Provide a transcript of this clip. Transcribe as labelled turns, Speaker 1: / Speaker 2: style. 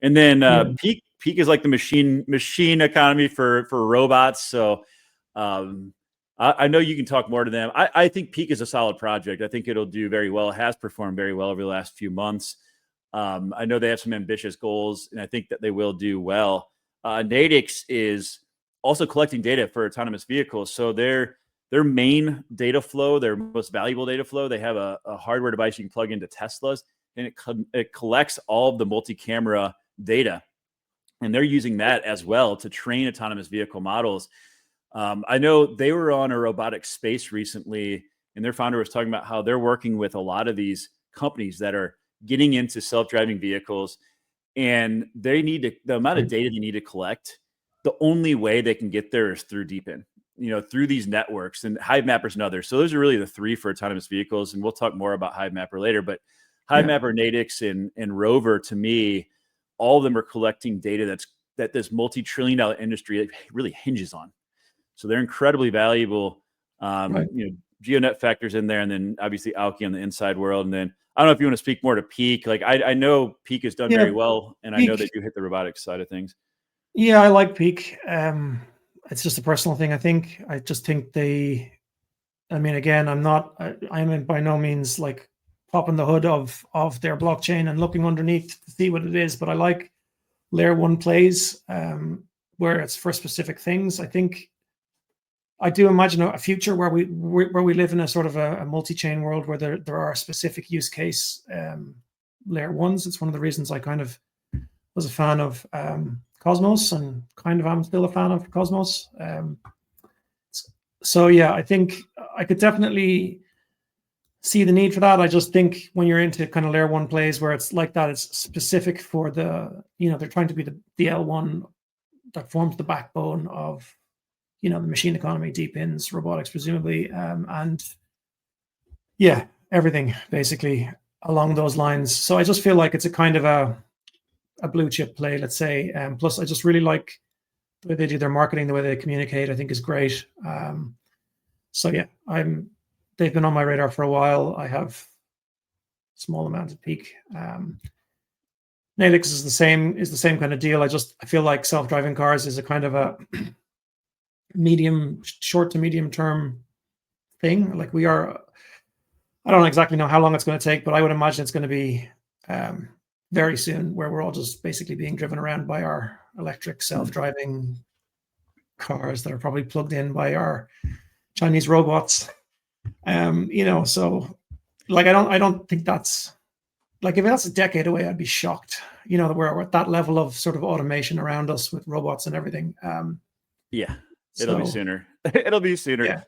Speaker 1: And then Peaq is like the machine economy for robots. So I know you can talk more to them. I think Peaq is a solid project. I think it'll do very well. It has performed very well over the last few months. I know they have some ambitious goals, and I think that they will do well. Natix is also collecting data for autonomous vehicles. So their main data flow, their most valuable data flow, they have a hardware device you can plug into Teslas, and it collects all of the multi-camera data. And they're using that as well to train autonomous vehicle models. I know they were on a robotics space recently, and their founder was talking about how they're working with a lot of these companies that are getting into self-driving vehicles, and they need the amount of data they need to collect. The only way they can get there is through DePIN, through these networks and Hivemapper's and others. So those are really the three for autonomous vehicles. And we'll talk more about Hivemapper later, but Hivemapper, Natix, and Rover, to me, all of them are collecting data that this multi-trillion-dollar industry really hinges on. So they're incredibly valuable. GeoNet factors in there, and then obviously Alki on the inside world. And then I don't know if you want to speak more to Peaq. Like I know Peaq has done very well, and I know that you hit the robotics side of things.
Speaker 2: Yeah, I like Peaq. It's just a personal thing. I just think again, I'm by no means like popping the hood of their blockchain and looking underneath to see what it is, but I like layer one plays where it's for specific things. I do imagine a future where we live in a sort of a multi-chain world where there are specific use case layer ones. It's one of the reasons I kind of was a fan of Cosmos, and kind of am still a fan of Cosmos. So yeah, I think I could definitely see the need for that. I just think when you're into kind of layer one plays where it's like that, it's specific for they're trying to be the L1 that forms the backbone of the machine economy, DePINs, robotics, presumably, and everything basically along those lines. So I just feel like it's a kind of a blue chip play, let's say. Plus, I just really like the way they do their marketing, the way they communicate. I think is great. So yeah, they've been on my radar for a while. I have a small amount of Peaq. Natix is the same kind of deal. I feel like self-driving cars is a kind of a short to medium term thing. Like I don't exactly know how long it's going to take, but I would imagine it's going to be very soon, where we're all just basically being driven around by our electric self-driving cars that are probably plugged in by our Chinese robots. So like I don't think that's like, if that's a decade away, I'd be shocked. That we're at that level of sort of automation around us with robots and everything.
Speaker 1: It'll be sooner. It'll be sooner.
Speaker 2: Yeah.